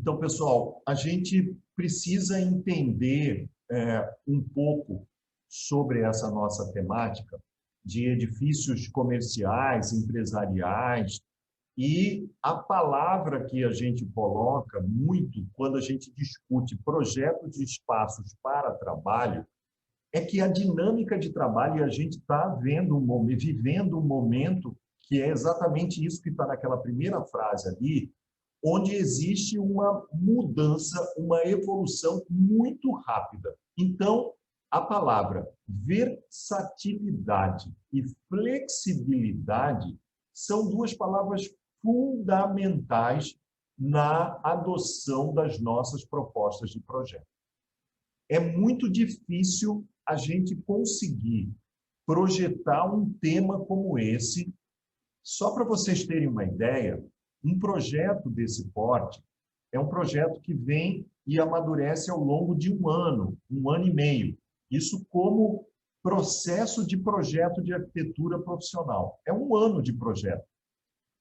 Então, pessoal, a gente precisa entender um pouco sobre essa nossa temática de edifícios comerciais, empresariais, e a palavra que a gente coloca muito quando a gente discute projetos de espaços para trabalho é que a dinâmica de trabalho, e a gente está vivendo um momento que é exatamente isso que está naquela primeira frase ali, onde existe uma mudança, uma evolução muito rápida. Então, a palavra versatilidade e flexibilidade são duas palavras fundamentais na adoção das nossas propostas de projeto. É muito difícil a gente conseguir projetar um tema como esse. Só para vocês terem uma ideia, um projeto desse porte é um projeto que vem e amadurece ao longo de um ano e meio. Isso como processo de projeto de arquitetura profissional. É um ano de projeto.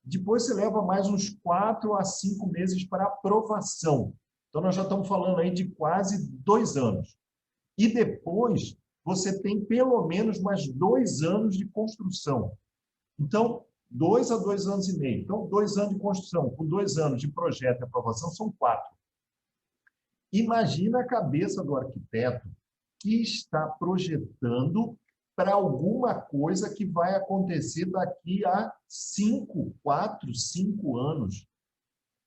Depois você leva mais uns 4 a 5 meses para aprovação. Então, nós já estamos falando aí de quase 2 anos. E depois, você tem pelo menos mais 2 anos de construção. Então, 2 a 2 anos e meio. Então, 2 anos de construção, com 2 anos de projeto e aprovação, são 4. Imagina a cabeça do arquiteto que está projetando para alguma coisa que vai acontecer daqui a 4, 5 anos.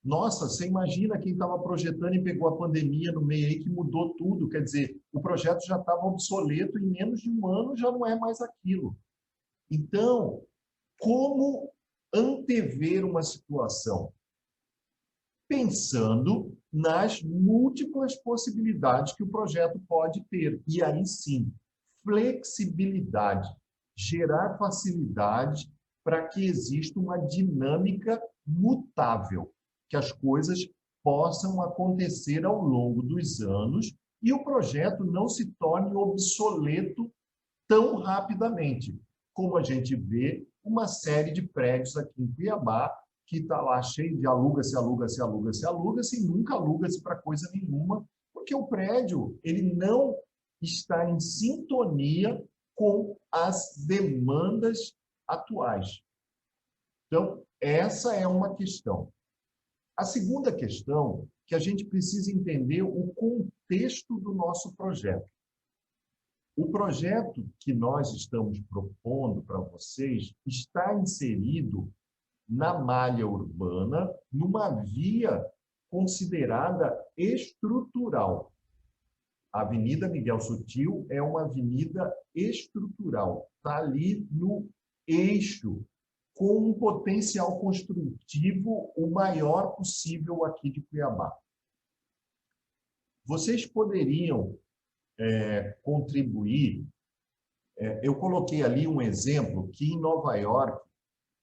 Nossa, você imagina quem estava projetando e pegou a pandemia no meio aí que mudou tudo. Quer dizer, o projeto já estava obsoleto e em menos de um ano já não é mais aquilo. Então, como antever uma situação? Pensando nas múltiplas possibilidades que o projeto pode ter. E aí sim, flexibilidade, gerar facilidade para que exista uma dinâmica mutável, que as coisas possam acontecer ao longo dos anos e o projeto não se torne obsoleto tão rapidamente, como a gente vê uma série de prédios aqui em Cuiabá, que está lá cheio de aluga-se, aluga-se, aluga-se, aluga-se, e nunca aluga-se para coisa nenhuma, porque o prédio ele não está em sintonia com as demandas atuais. Então, essa é uma questão. A segunda questão, que a gente precisa entender o contexto do nosso projeto. O projeto que nós estamos propondo para vocês está inserido na malha urbana, numa via considerada estrutural. A Avenida Miguel Sutil é uma avenida estrutural, está ali no eixo, com um potencial construtivo o maior possível aqui de Cuiabá. Vocês poderiam contribuir. Eu coloquei ali um exemplo que em Nova York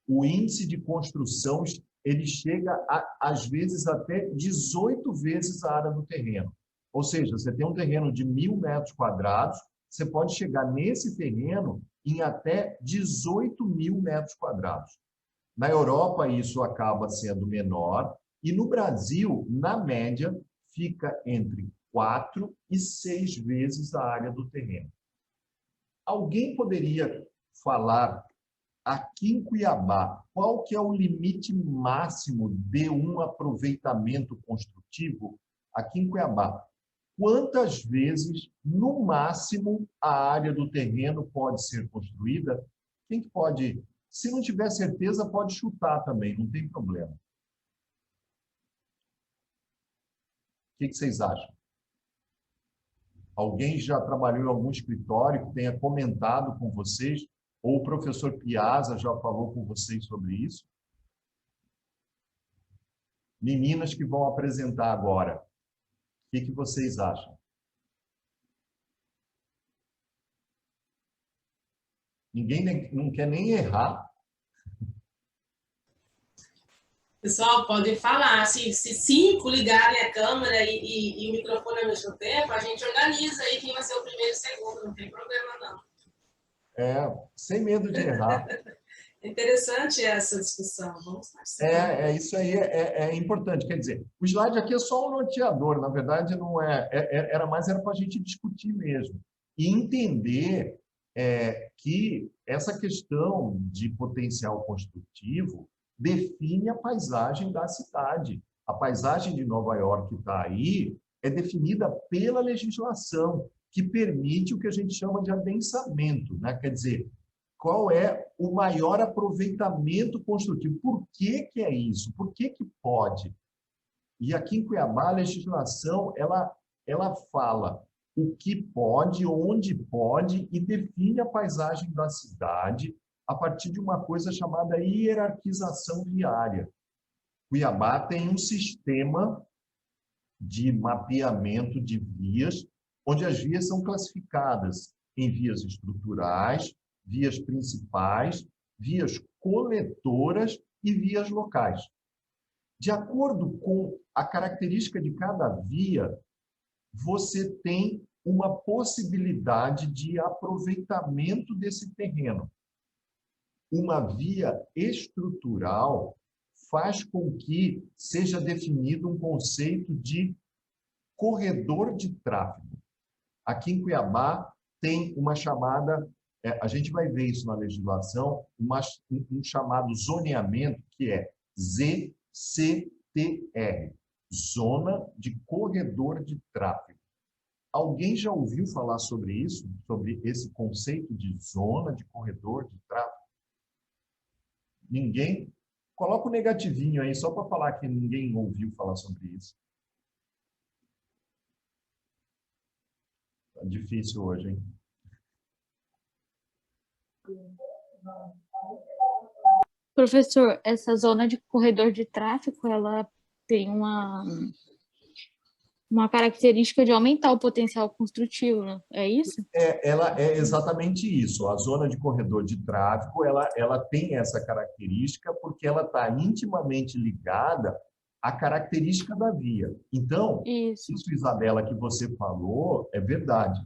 o índice de construção ele chega a, às vezes até 18 vezes a área do terreno. Ou seja, você tem um terreno de 1.000 metros quadrados, você pode chegar nesse terreno em até 18.000 metros quadrados. Na Europa, isso acaba sendo menor, e no Brasil, na média, fica entre 4 e 6 vezes a área do terreno. Alguém poderia falar, aqui em Cuiabá, qual que é o limite máximo de um aproveitamento construtivo aqui em Cuiabá? Quantas vezes, no máximo, a área do terreno pode ser construída? Quem que pode? Se não tiver certeza, pode chutar também, não tem problema. O que vocês acham? Alguém já trabalhou em algum escritório que tenha comentado com vocês? Ou o professor Piazza já falou com vocês sobre isso? Meninas que vão apresentar agora, o que vocês acham? Ninguém não quer nem errar. Pessoal, podem falar. Se 5 ligarem a câmera e o microfone ao mesmo tempo, a gente organiza aí quem vai ser o primeiro e o segundo, não tem problema não. Sem medo de errar. É interessante essa discussão. Vamos participar. Isso aí é importante. Quer dizer, o slide aqui é só um norteador, na verdade, não era para a gente discutir mesmo. E entender que essa questão de potencial construtivo define a paisagem da cidade. A paisagem de Nova York que está aí é definida pela legislação, que permite o que a gente chama de adensamento, né? Quer dizer, qual é o maior aproveitamento construtivo? Por que é isso? Por que pode? E aqui em Cuiabá, a legislação ela fala o que pode, onde pode, e define a paisagem da cidade a partir de uma coisa chamada hierarquização viária. Cuiabá tem um sistema de mapeamento de vias, onde as vias são classificadas em vias estruturais, vias principais, vias coletoras e vias locais. De acordo com a característica de cada via, você tem uma possibilidade de aproveitamento desse terreno. Uma via estrutural faz com que seja definido um conceito de corredor de tráfego. Aqui em Cuiabá tem uma chamada, a gente vai ver isso na legislação, um chamado zoneamento, que é ZCTR, Zona de Corredor de Tráfego. Alguém já ouviu falar sobre isso? Sobre esse conceito de zona de corredor de tráfego? Ninguém? Coloca o negativinho aí, só para falar que ninguém ouviu falar sobre isso. Tá difícil hoje, hein? Professor, essa zona de corredor de tráfego, ela tem uma característica de aumentar o potencial construtivo, né? É isso? Ela é exatamente isso. A zona de corredor de tráfego, ela tem essa característica porque ela está intimamente ligada à característica da via. Então, isso, Isabela, que você falou, é verdade.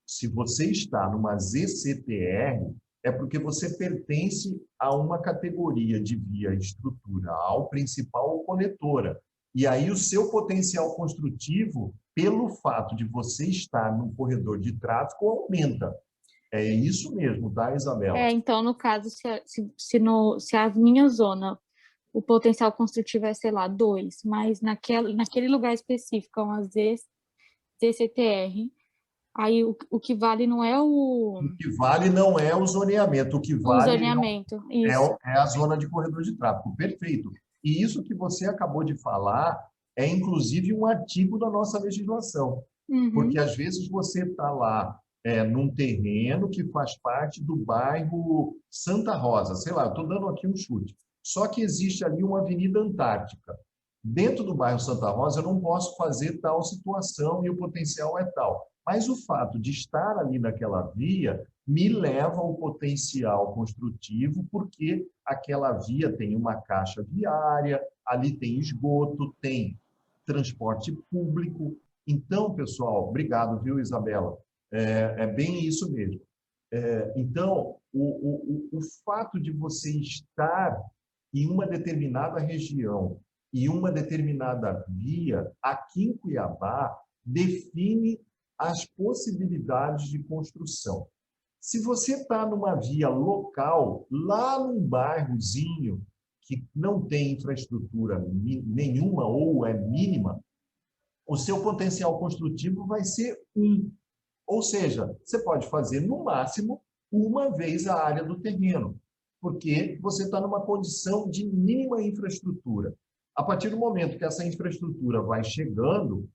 Se você está numa ZCTR, é porque você pertence a uma categoria de via estrutural, principal ou coletora. E aí o seu potencial construtivo, pelo fato de você estar no corredor de tráfego, aumenta. É isso mesmo, tá, Isabela? Então, no caso, se a minha zona, o potencial construtivo é, sei lá, 2, mas naquele lugar específico, uma ZCTR, aí o que vale não é O que vale não é o zoneamento, o que vale zoneamento, isso. É a zona de corredor de tráfego. Perfeito. E isso que você acabou de falar é, inclusive, um artigo da nossa legislação. Porque, às vezes, você está lá num terreno que faz parte do bairro Santa Rosa. Sei lá, eu estou dando aqui um chute. Só que existe ali uma Avenida Antártica. Dentro do bairro Santa Rosa, eu não posso fazer tal situação e o potencial é tal. Mas o fato de estar ali naquela via me leva ao potencial construtivo, porque aquela via tem uma caixa viária, ali tem esgoto, tem transporte público. Então, pessoal, obrigado, viu, Isabela? É bem isso mesmo. Então, o fato de você estar em uma determinada região e uma determinada via, aqui em Cuiabá, define as possibilidades de construção. Se você está numa via local, lá num bairrozinho que não tem infraestrutura nenhuma ou é mínima, o seu potencial construtivo vai ser 1. Ou seja, você pode fazer, no máximo, uma vez a área do terreno, porque você está numa condição de mínima infraestrutura. A partir do momento que essa infraestrutura vai chegando,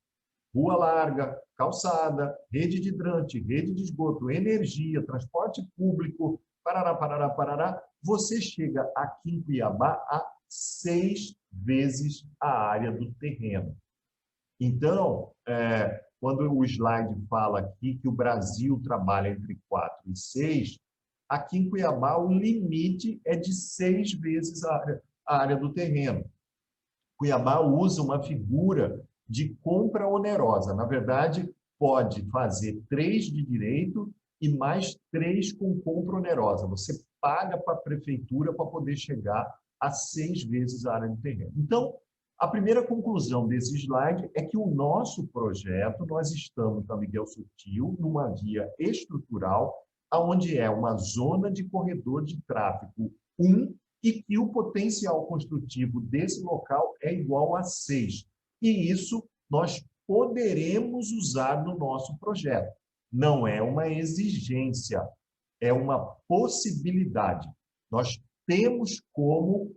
rua larga, calçada, rede de hidrante, rede de esgoto, energia, transporte público, parará, você chega aqui em Cuiabá a 6 vezes a área do terreno. Então, quando o slide fala aqui que o Brasil trabalha entre 4 e 6, aqui em Cuiabá o limite é de 6 vezes a área do terreno. Cuiabá usa uma figura de compra onerosa. Na verdade, pode fazer 3 de direito e mais 3 com compra onerosa. Você paga para a prefeitura para poder chegar a 6 vezes a área do terreno. Então, a primeira conclusão desse slide é que o nosso projeto, nós estamos na Miguel Sutil, numa via estrutural, onde é uma zona de corredor de tráfego 1 e que o potencial construtivo desse local é igual a 6. E isso nós poderemos usar no nosso projeto. Não é uma exigência, é uma possibilidade. Nós temos como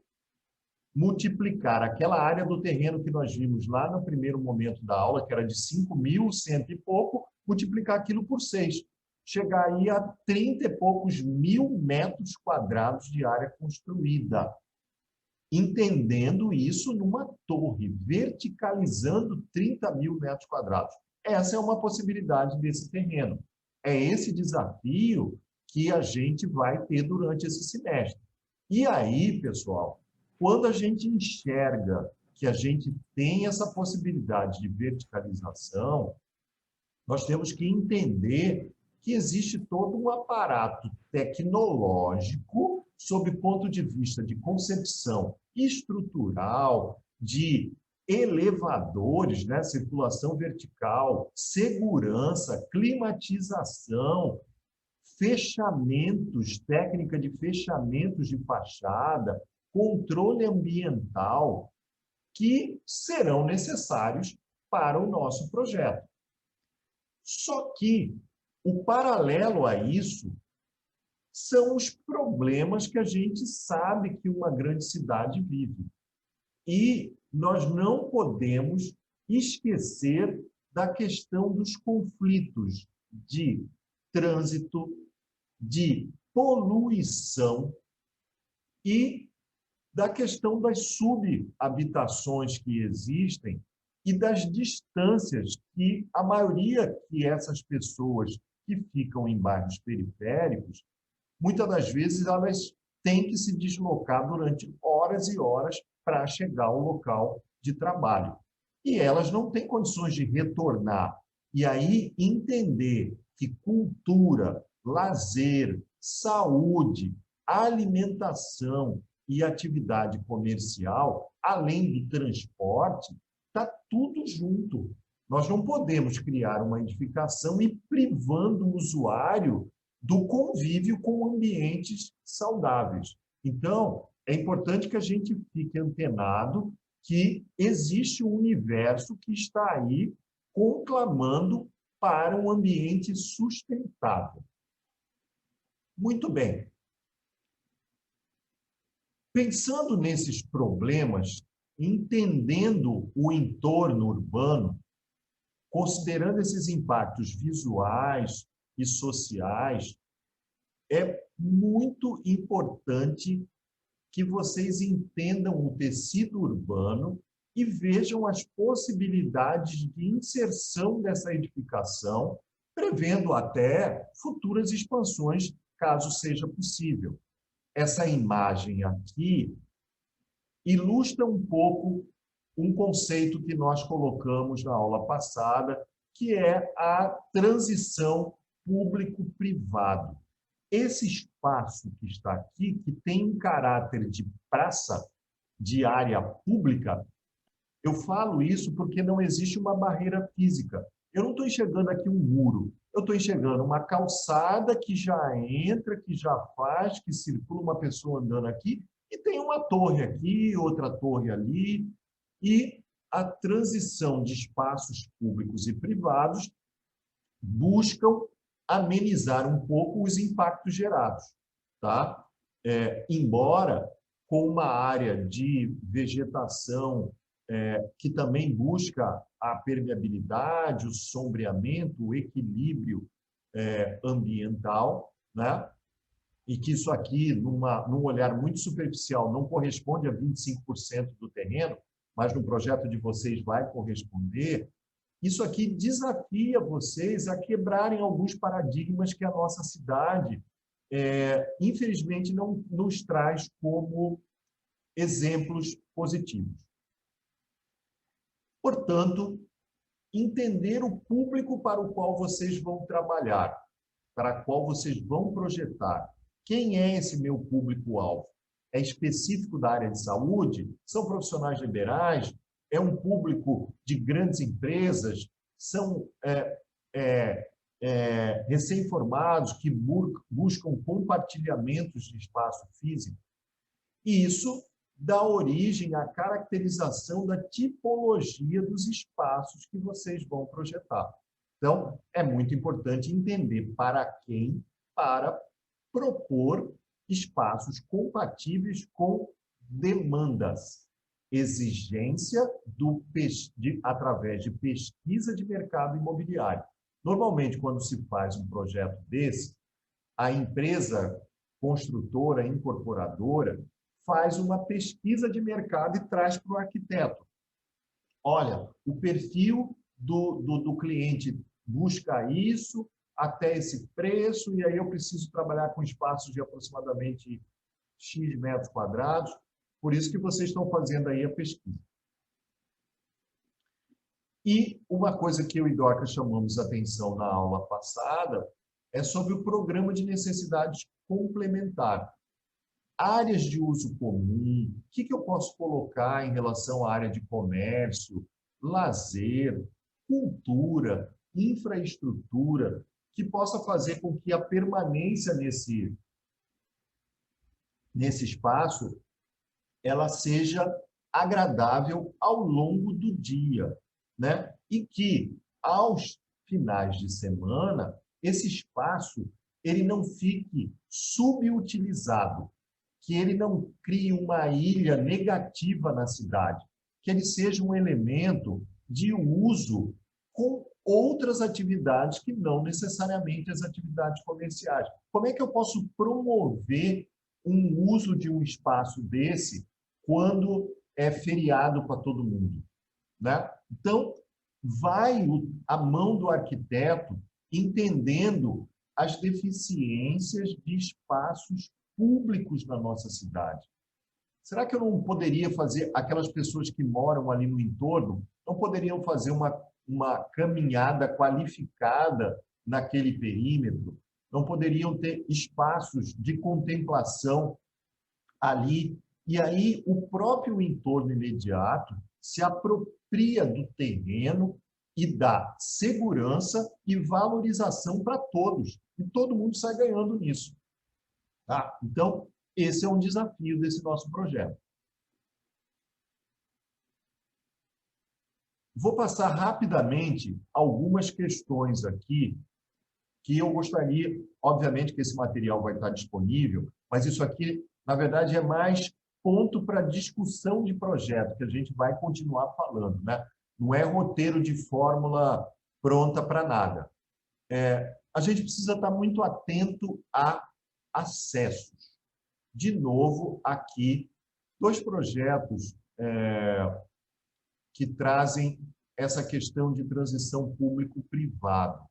multiplicar aquela área do terreno que nós vimos lá no primeiro momento da aula, que era de 5.100 e pouco, multiplicar aquilo por 6. Chegar aí a 30 e poucos mil metros quadrados de área construída. Entendendo isso numa torre, verticalizando 30 mil metros quadrados. Essa é uma possibilidade desse terreno. É esse desafio que a gente vai ter durante esse semestre. E aí, pessoal, quando a gente enxerga que a gente tem essa possibilidade de verticalização, nós temos que entender que existe todo um aparato tecnológico, sob ponto de vista de concepção estrutural, de elevadores, né? Circulação vertical, segurança, climatização, fechamentos, técnica de fechamentos de fachada, controle ambiental, que serão necessários para o nosso projeto. Só que o paralelo a isso são os problemas que a gente sabe que uma grande cidade vive. E nós não podemos esquecer da questão dos conflitos de trânsito, de poluição e da questão das subhabitações que existem e das distâncias que a maioria que essas pessoas que ficam em bairros periféricos, muitas das vezes elas têm que se deslocar durante horas e horas para chegar ao local de trabalho. E elas não têm condições de retornar. E aí entender que cultura, lazer, saúde, alimentação e atividade comercial, além do transporte, está tudo junto. Nós não podemos criar uma edificação e privando o usuário do convívio com ambientes saudáveis. Então, é importante que a gente fique antenado que existe um universo que está aí conclamando para um ambiente sustentável. Muito bem. Pensando nesses problemas, entendendo o entorno urbano, considerando esses impactos visuais e sociais, é muito importante que vocês entendam o tecido urbano e vejam as possibilidades de inserção dessa edificação, prevendo até futuras expansões, caso seja possível. Essa imagem aqui ilustra um pouco um conceito que nós colocamos na aula passada, que é a transição público-privado. Esse espaço que está aqui, que tem um caráter de praça, de área pública, eu falo isso porque não existe uma barreira física. Eu não estou enxergando aqui um muro, eu estou enxergando uma calçada que já entra, que já faz, que circula uma pessoa andando aqui, e tem uma torre aqui, outra torre ali, e a transição de espaços públicos e privados buscam amenizar um pouco os impactos gerados, tá? Embora com uma área de vegetação que também busca a permeabilidade, o sombreamento, o equilíbrio ambiental, né? E que isso aqui, num olhar muito superficial, não corresponde a 25% do terreno, mas no projeto de vocês vai corresponder. Isso aqui desafia vocês a quebrarem alguns paradigmas que a nossa cidade, infelizmente, não nos traz como exemplos positivos. Portanto, entender o público para o qual vocês vão trabalhar. para a qual vocês vão projetar. Quem é esse meu público-alvo? É específico da área de saúde? São profissionais liberais? É um público de grandes empresas? São recém-formados que buscam compartilhamentos de espaço físico? E isso dá origem à caracterização da tipologia dos espaços que vocês vão projetar. Então, é muito importante entender para quem, para propor espaços compatíveis com demandas, exigência através de pesquisa de mercado imobiliário. Normalmente, quando se faz um projeto desse, a empresa construtora, incorporadora, faz uma pesquisa de mercado e traz para o arquiteto. Olha, o perfil do cliente busca isso, até esse preço, e aí eu preciso trabalhar com espaços de aproximadamente X metros quadrados, por isso que vocês estão fazendo aí a pesquisa. E uma coisa que eu e Dorca chamamos a atenção na aula passada é sobre o programa de necessidades complementar. Áreas de uso comum, o que eu posso colocar em relação à área de comércio, lazer, cultura, infraestrutura, que possa fazer com que a permanência nesse espaço ela seja agradável ao longo do dia, né? E que, aos finais de semana, esse espaço ele não fique subutilizado, que ele não crie uma ilha negativa na cidade, que ele seja um elemento de uso com outras atividades que não necessariamente as atividades comerciais. Como é que eu posso promover um uso de um espaço desse quando é feriado para todo mundo, né? Então, vai a mão do arquiteto entendendo as deficiências de espaços públicos na nossa cidade. Será que eu não poderia fazer, aquelas pessoas que moram ali no entorno, não poderiam fazer uma caminhada qualificada naquele perímetro? Não poderiam ter espaços de contemplação ali? E aí o próprio entorno imediato se apropria do terreno e dá segurança e valorização para todos. E todo mundo sai ganhando nisso. Tá? Então, esse é um desafio desse nosso projeto. Vou passar rapidamente algumas questões aqui que eu gostaria, obviamente que esse material vai estar disponível, mas isso aqui, na verdade, é mais ponto para discussão de projeto, que a gente vai continuar falando, né? Não é roteiro de fórmula pronta para nada. A gente precisa estar muito atento a acessos. De novo, aqui, dois projetos que trazem essa questão de transição público-privado.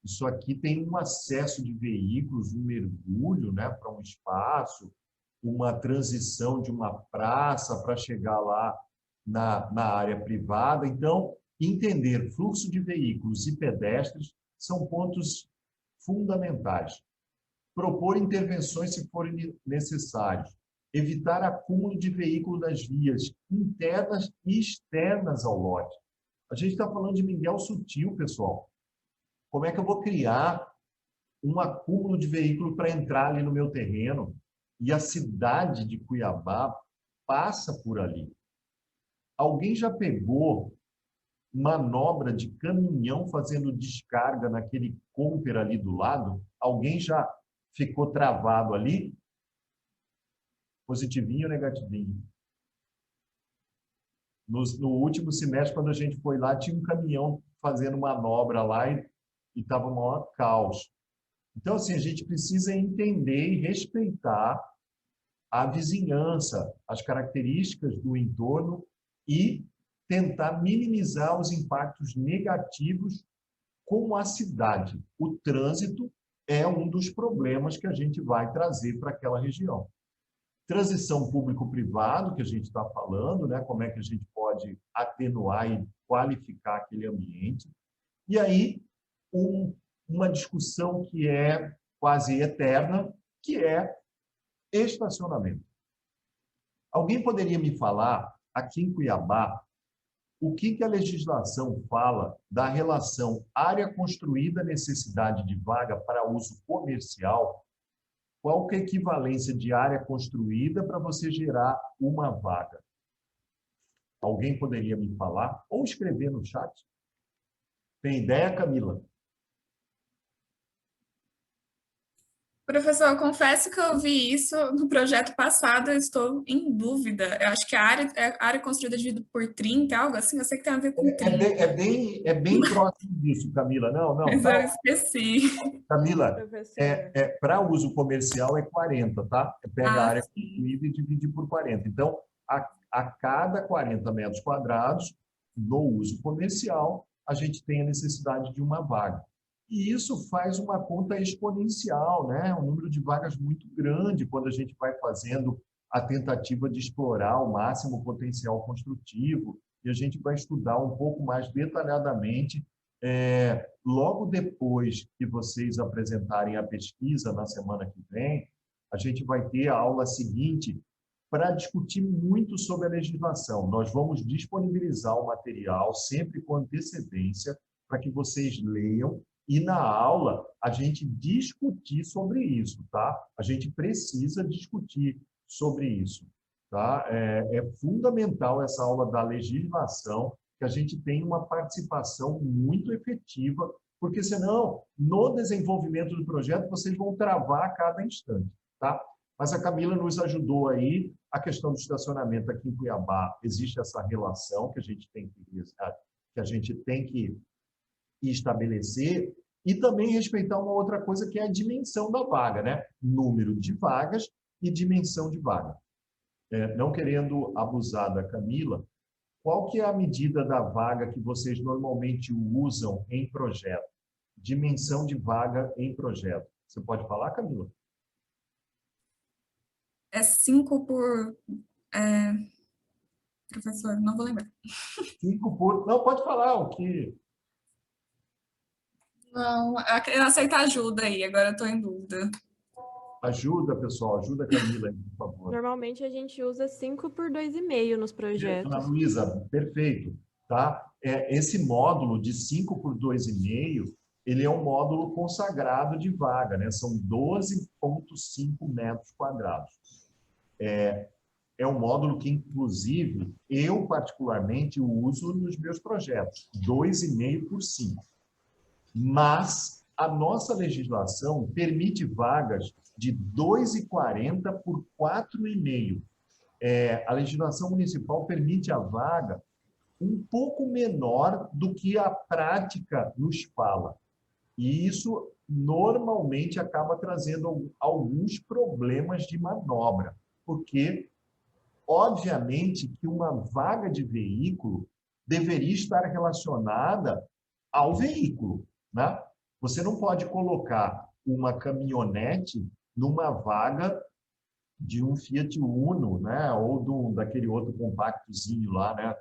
Isso aqui tem um acesso de veículos, um mergulho, né, para um espaço, uma transição de uma praça para chegar lá na área privada. Então, entender fluxo de veículos e pedestres são pontos fundamentais. Propor intervenções se forem necessários. Evitar acúmulo de veículos nas vias internas e externas ao lote. A gente está falando de Miguel Sutil, pessoal. Como é que eu vou criar um acúmulo de veículo para entrar ali no meu terreno? E a cidade de Cuiabá passa por ali. Alguém já pegou manobra de caminhão fazendo descarga naquele Comper ali do lado? Alguém já ficou travado ali? Positivinho ou negativinho? No último semestre, quando a gente foi lá, tinha um caminhão fazendo manobra lá e estava o maior caos. Então, assim, a gente precisa entender e respeitar a vizinhança, as características do entorno e tentar minimizar os impactos negativos com a cidade. O trânsito é um dos problemas que a gente vai trazer para aquela região. Transição público-privado, que a gente está falando, né? Como é que a gente pode atenuar e qualificar aquele ambiente. E aí, uma discussão que é quase eterna, que é estacionamento. Alguém poderia me falar, aqui em Cuiabá, o que a legislação fala da relação área construída, necessidade de vaga para uso comercial? Qual que é a equivalência de área construída para você gerar uma vaga? Alguém poderia me falar? Ou escrever no chat? Tem ideia, Camila? Professor, eu confesso que eu vi isso no projeto passado, eu estou em dúvida. Eu acho que a área construída dividida por 30, algo assim, eu sei que tem a ver com 30. É bem próximo disso, Camila. Não, Mas tá. eu esqueci. Camila, para uso comercial é 40, tá? Pega a área construída e divide por 40. Então, a cada 40 metros quadrados, no uso comercial, a gente tem a necessidade de uma vaga. E isso faz uma conta exponencial, né? Um número de vagas muito grande quando a gente vai fazendo a tentativa de explorar ao máximo o potencial construtivo, e a gente vai estudar um pouco mais detalhadamente logo depois que vocês apresentarem a pesquisa na semana que vem. A gente vai ter a aula seguinte para discutir muito sobre a legislação. Nós vamos disponibilizar o material sempre com antecedência para que vocês leiam e na aula a gente discutir sobre isso, tá? A gente precisa discutir sobre isso, tá? É fundamental essa aula da legislação, que a gente tenha uma participação muito efetiva, porque senão, no desenvolvimento do projeto, vocês vão travar a cada instante, tá? Mas a Camila nos ajudou aí, a questão do estacionamento aqui em Cuiabá, existe essa relação que a gente tem que estabelecer e também respeitar uma outra coisa que é a dimensão da vaga, né? Número de vagas e dimensão de vaga. Não querendo abusar da Camila, qual que é a medida da vaga que vocês normalmente usam em projeto? Dimensão de vaga em projeto. Você pode falar, Camila? É 5 por... Professor, não vou lembrar. 5 por... Não, pode falar o que... Não, eu aceito ajuda aí, agora eu estou em dúvida. Ajuda, pessoal, ajuda a Camila aí, por favor. Normalmente a gente usa 5 por 2,5 nos projetos. Ana Luísa, perfeito. Tá? Esse módulo de 5 por 2,5, ele é um módulo consagrado de vaga, né? São 12,5 metros quadrados. É um módulo que, inclusive, eu particularmente uso nos meus projetos, 2,5 por 5. Mas a nossa legislação permite vagas de 2,40 por 4,5. A legislação municipal permite a vaga um pouco menor do que a prática nos fala. E isso normalmente acaba trazendo alguns problemas de manobra, porque, obviamente, que uma vaga de veículo deveria estar relacionada ao veículo, né? Você não pode colocar uma caminhonete numa vaga de um Fiat Uno, né? Ou daquele outro compactozinho lá, né?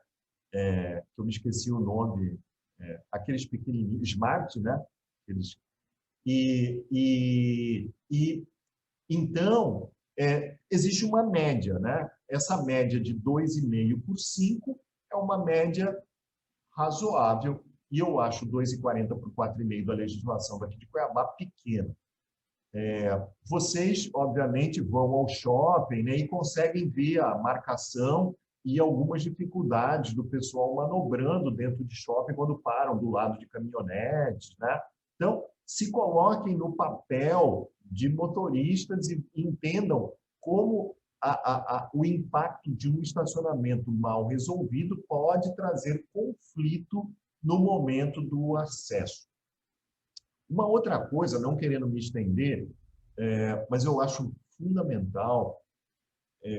Que eu me esqueci o nome, aqueles pequenininhos, Smart, né? Então, existe uma média, né? Essa média de 2,5 por 5 é uma média razoável, e eu acho 2,40 por 4,5 da legislação daqui de Cuiabá pequena. Vocês, obviamente, vão ao shopping, né, e conseguem ver a marcação e algumas dificuldades do pessoal manobrando dentro de shopping quando param do lado de caminhonetes, né? Então, se coloquem no papel de motoristas e entendam como o impacto de um estacionamento mal resolvido pode trazer conflito no momento do acesso. Uma outra coisa, não querendo me estender, mas eu acho fundamental,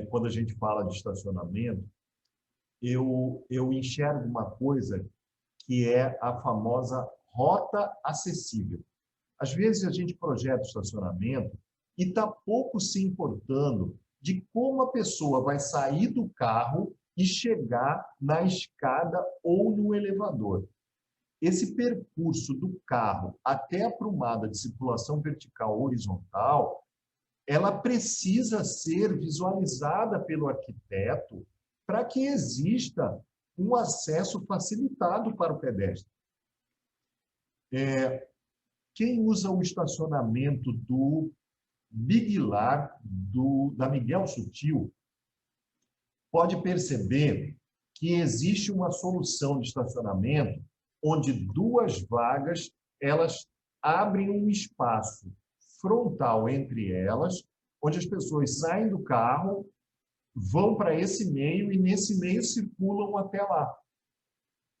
quando a gente fala de estacionamento, eu enxergo uma coisa que é a famosa rota acessível. Às vezes a gente projeta o estacionamento e está pouco se importando de como a pessoa vai sair do carro e chegar na escada ou no elevador. esse percurso do carro até a prumada de circulação vertical horizontal, ela precisa ser visualizada pelo arquiteto para que exista um acesso facilitado para o pedestre. Quem usa o estacionamento do Biguilar, da Miguel Sutil, pode perceber que existe uma solução de estacionamento onde duas vagas, elas abrem um espaço frontal entre elas, onde as pessoas saem do carro, vão para esse meio e nesse meio circulam até lá.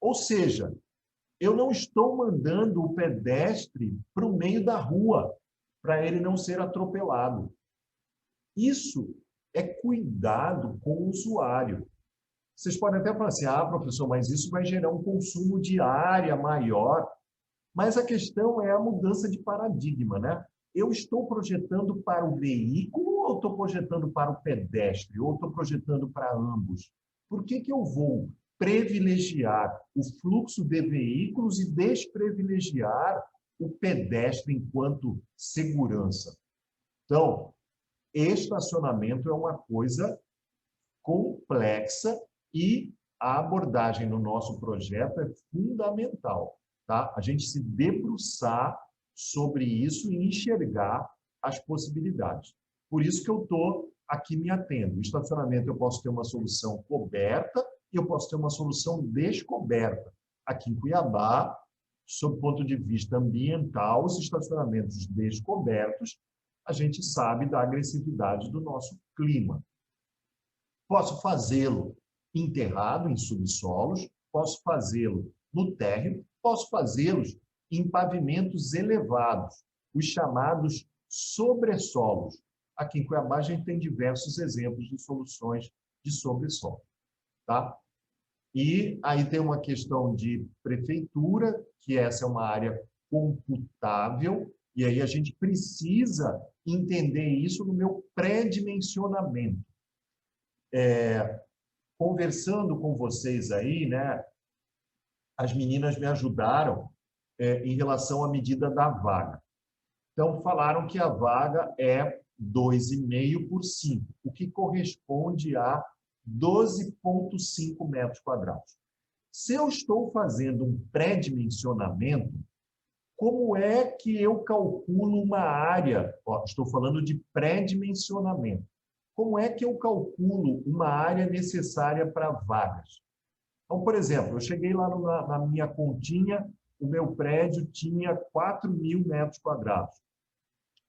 Ou seja, eu não estou mandando o pedestre para o meio da rua, para ele não ser atropelado. Isso é cuidado com o usuário. Vocês podem até falar assim, professor, mas isso vai gerar um consumo de área maior. Mas a questão é a mudança de paradigma, né? Eu estou projetando para o veículo ou estou projetando para o pedestre? Ou estou projetando para ambos? Por que eu vou privilegiar o fluxo de veículos e desprivilegiar o pedestre enquanto segurança? Então, estacionamento é uma coisa complexa e a abordagem no nosso projeto é fundamental, tá? A gente se debruçar sobre isso e enxergar as possibilidades. Por isso que eu estou aqui me atendo. O estacionamento eu posso ter uma solução coberta e eu posso ter uma solução descoberta. Aqui em Cuiabá, sob o ponto de vista ambiental, os estacionamentos descobertos, a gente sabe da agressividade do nosso clima. Posso fazê-lo enterrado em subsolos, posso fazê-lo no térreo, posso fazê-los em pavimentos elevados, os chamados sobressolos. Aqui em Cuiabá a gente tem diversos exemplos de soluções de sobressolo, tá? E aí tem uma questão de prefeitura, que essa é uma área computável, e aí a gente precisa entender isso no meu pré-dimensionamento. Conversando com vocês aí, né, as meninas me ajudaram em relação à medida da vaga. Então, falaram que a vaga é 2,5 por 5, o que corresponde a 12,5 metros quadrados. Se eu estou fazendo um pré-dimensionamento, como é que eu calculo uma área? Estou falando de pré-dimensionamento. Como é que eu calculo uma área necessária para vagas? Então, por exemplo, eu cheguei lá na minha continha, o meu prédio tinha 4.000 metros quadrados.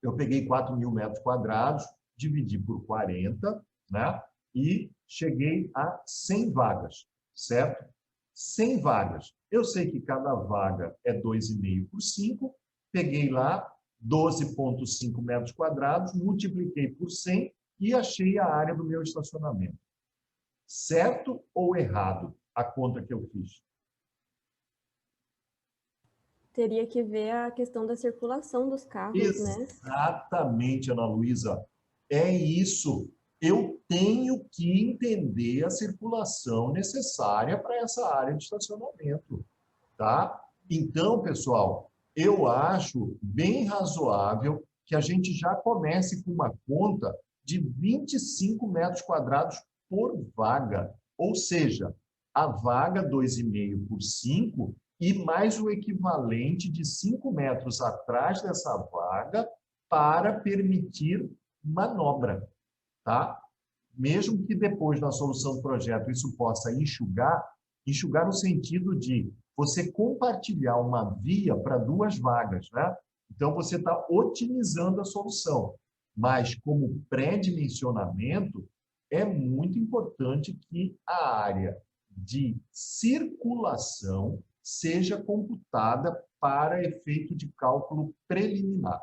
Eu peguei 4.000 metros quadrados, dividi por 40, né? E cheguei a 100 vagas, certo? 100 vagas. Eu sei que cada vaga é 2,5 por 5, peguei lá 12,5 metros quadrados, multipliquei por 100 e achei a área do meu estacionamento. Certo ou errado a conta que eu fiz? Teria que ver a questão da circulação dos carros, né? Exatamente, Ana Luísa. É isso. Eu tenho que entender a circulação necessária para essa área de estacionamento, tá? Então, pessoal, eu acho bem razoável que a gente já comece com uma conta de 25 metros quadrados por vaga, ou seja, a vaga 2,5 por 5 e mais o equivalente de 5 metros atrás dessa vaga para permitir manobra, tá? Mesmo que depois na solução do projeto isso possa enxugar no sentido de você compartilhar uma via para duas vagas, né? Então você está otimizando a solução, mas como pré-dimensionamento é muito importante que a área de circulação seja computada para efeito de cálculo preliminar.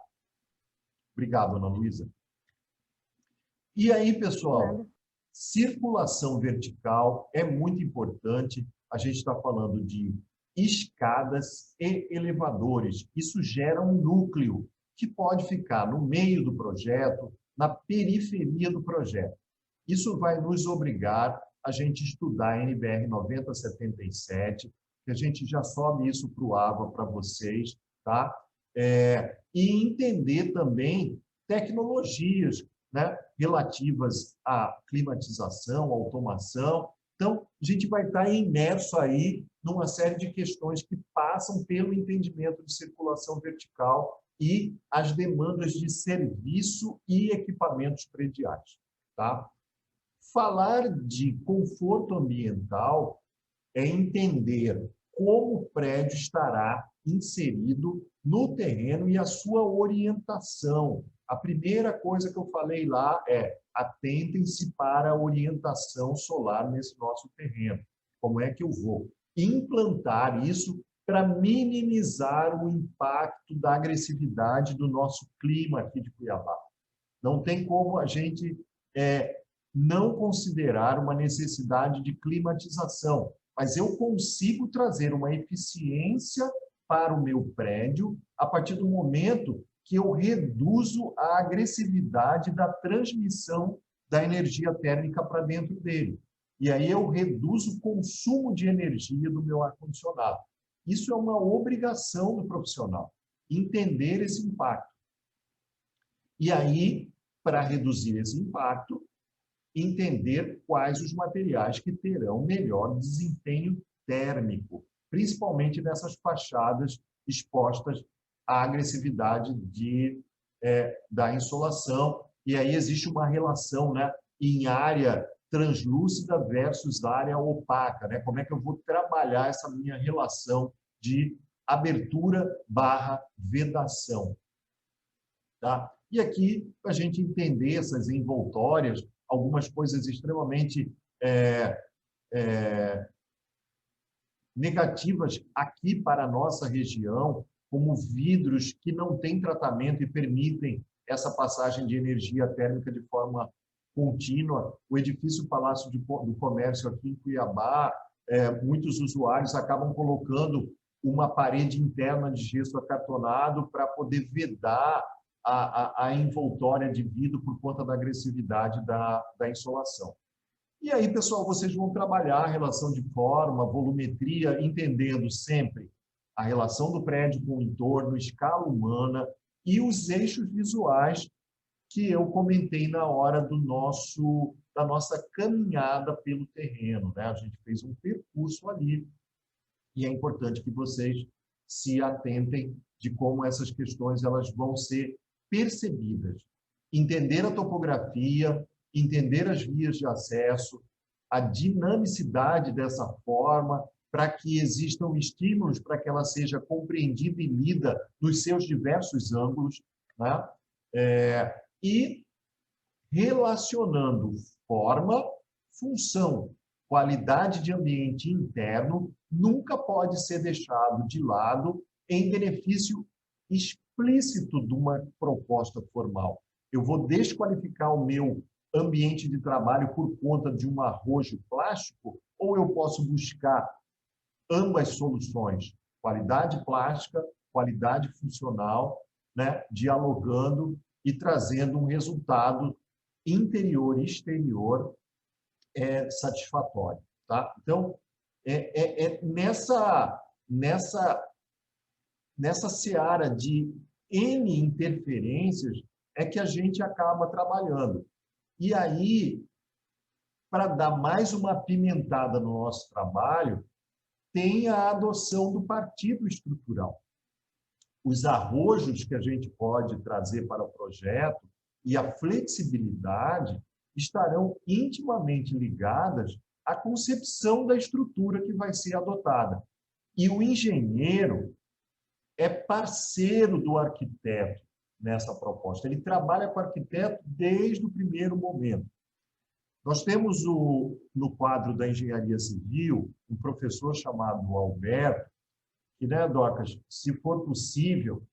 Obrigado, Ana Luísa. E aí, pessoal, circulação vertical é muito importante. A gente está falando de escadas e elevadores. Isso gera um núcleo que pode ficar no meio do projeto, na periferia do projeto. Isso vai nos obrigar a gente estudar a NBR 9077, que a gente já sobe isso para o AVA para vocês, tá? E entender também tecnologias, né, relativas à climatização, automação. Então, a gente vai estar imerso aí numa série de questões que passam pelo entendimento de circulação vertical e as demandas de serviço e equipamentos prediais, tá? Falar de conforto ambiental é entender como o prédio estará inserido no terreno e a sua orientação. A primeira coisa que eu falei lá é: atentem-se para a orientação solar nesse nosso terreno. Como é que eu vou implantar isso para minimizar o impacto da agressividade do nosso clima aqui de Cuiabá? Não tem como a gente não considerar uma necessidade de climatização, mas eu consigo trazer uma eficiência para o meu prédio a partir do momento que eu reduzo a agressividade da transmissão da energia térmica para dentro dele. E aí eu reduzo o consumo de energia do meu ar-condicionado. Isso é uma obrigação do profissional, entender esse impacto. E aí, para reduzir esse impacto, entender quais os materiais que terão melhor desempenho térmico, principalmente nessas fachadas expostas à agressividade da insolação. E aí existe uma relação, né, em área translúcida versus área opaca, né? Como é que eu vou trabalhar essa minha relação de abertura/vedação, tá? E aqui, para a gente entender essas envoltórias, algumas coisas extremamente negativas aqui para a nossa região, como vidros que não têm tratamento e permitem essa passagem de energia térmica de forma contínua. O edifício Palácio do Comércio aqui em Cuiabá, muitos usuários acabam colocando uma parede interna de gesso acartonado para poder vedar a envoltória de vidro por conta da agressividade da insolação. E aí, pessoal, vocês vão trabalhar a relação de forma, volumetria, entendendo sempre a relação do prédio com o entorno, escala humana e os eixos visuais que eu comentei na hora da nossa caminhada pelo terreno, né? A gente fez um percurso ali e é importante que vocês se atentem de como essas questões elas vão ser percebidas. Entender a topografia, entender as vias de acesso, a dinamicidade dessa forma, para que existam estímulos para que ela seja compreendida e lida nos seus diversos ângulos, né? E relacionando forma, função, qualidade de ambiente interno, nunca pode ser deixado de lado em benefício explícito de uma proposta formal. Eu vou desqualificar o meu ambiente de trabalho por conta de um arrojo plástico, ou eu posso buscar ambas soluções, qualidade plástica, qualidade funcional, né, dialogando e trazendo um resultado interior e exterior satisfatório, tá? Então, nessa seara de N interferências é que a gente acaba trabalhando. E aí, para dar mais uma apimentada no nosso trabalho, tem a adoção do partido estrutural. Os arrojos que a gente pode trazer para o projeto e a flexibilidade estarão intimamente ligadas à concepção da estrutura que vai ser adotada. E o engenheiro é parceiro do arquiteto nessa proposta. Ele trabalha com o arquiteto desde o primeiro momento. Nós temos no quadro da engenharia civil um professor chamado Alberto, que, né, Docas, se for possível,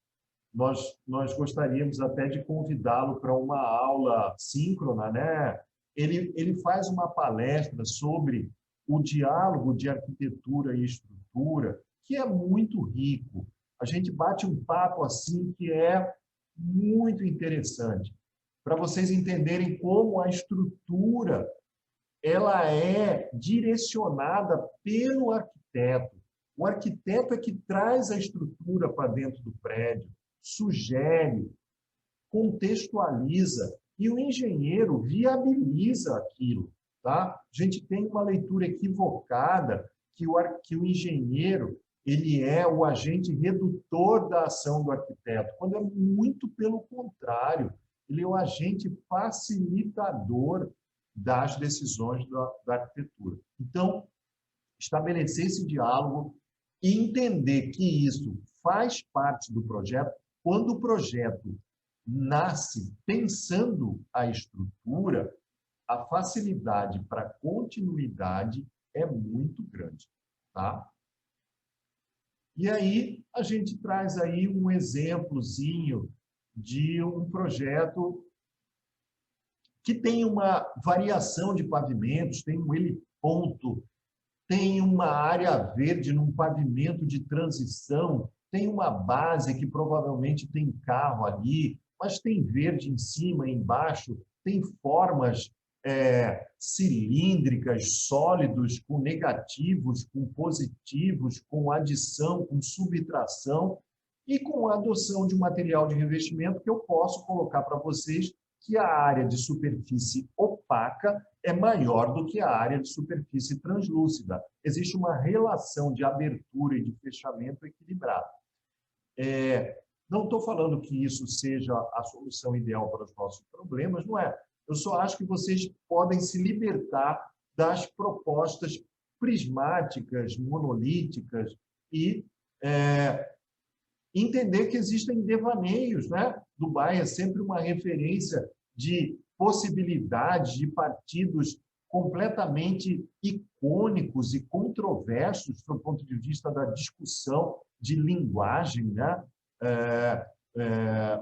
nós gostaríamos até de convidá-lo para uma aula síncrona, né? Ele faz uma palestra sobre o diálogo de arquitetura e estrutura, que é muito rico. A gente bate um papo assim que é muito interessante, para vocês entenderem como a estrutura ela é direcionada pelo arquiteto. O arquiteto é que traz a estrutura para dentro do prédio, sugere, contextualiza, e o engenheiro viabiliza aquilo. Tá? A gente tem uma leitura equivocada que o engenheiro ele é o agente redutor da ação do arquiteto, quando é muito pelo contrário, ele é o agente facilitador das decisões da arquitetura. Então, estabelecer esse diálogo e entender que isso faz parte do projeto. Quando o projeto nasce pensando a estrutura, a facilidade para continuidade é muito grande. Tá? E aí, a gente traz aí um exemplozinho de um projeto que tem uma variação de pavimentos, tem um heliponto, tem uma área verde num pavimento de transição, tem uma base que provavelmente tem carro ali, mas tem verde em cima e embaixo, tem formas cilíndricas, sólidos, com negativos, com positivos, com adição, com subtração e com a adoção de um material de revestimento que eu posso colocar para vocês que a área de superfície opaca é maior do que a área de superfície translúcida. Existe uma relação de abertura e de fechamento equilibrada. Não estou falando que isso seja a solução ideal para os nossos problemas, não é. Eu só acho que vocês podem se libertar das propostas prismáticas, monolíticas e entender que existem devaneios, né? Dubai é sempre uma referência de possibilidades de partidos completamente icônicos e controversos do ponto de vista da discussão de linguagem, né?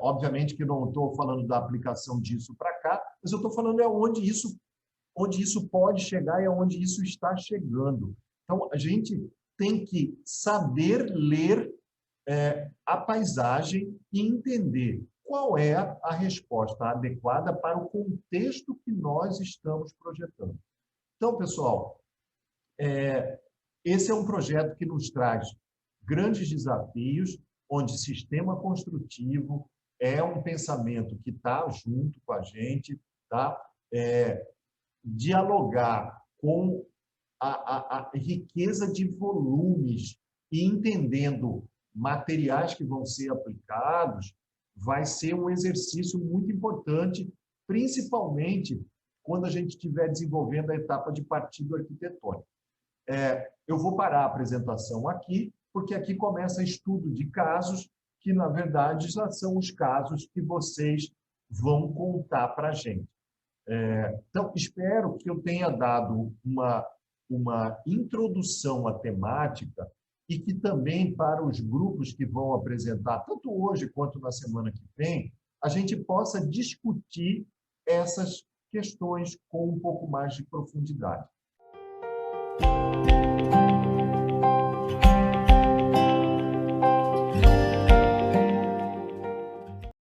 Obviamente que não estou falando da aplicação disso para cá, mas eu estou falando onde isso pode chegar e aonde isso está chegando. Então, a gente tem que saber ler a paisagem e entender qual é a resposta adequada para o contexto que nós estamos projetando. Então, pessoal, esse é um projeto que nos traz grandes desafios, onde sistema construtivo é um pensamento que está junto com a gente, tá? Dialogar com a riqueza de volumes e entendendo materiais que vão ser aplicados, vai ser um exercício muito importante, principalmente quando a gente estiver desenvolvendo a etapa de partido arquitetônico. Eu vou parar a apresentação aqui, porque aqui começa estudo de casos, que, na verdade, já são os casos que vocês vão contar para a gente. Então, espero que eu tenha dado uma introdução à temática e que também, para os grupos que vão apresentar, tanto hoje quanto na semana que vem, a gente possa discutir essas questões com um pouco mais de profundidade.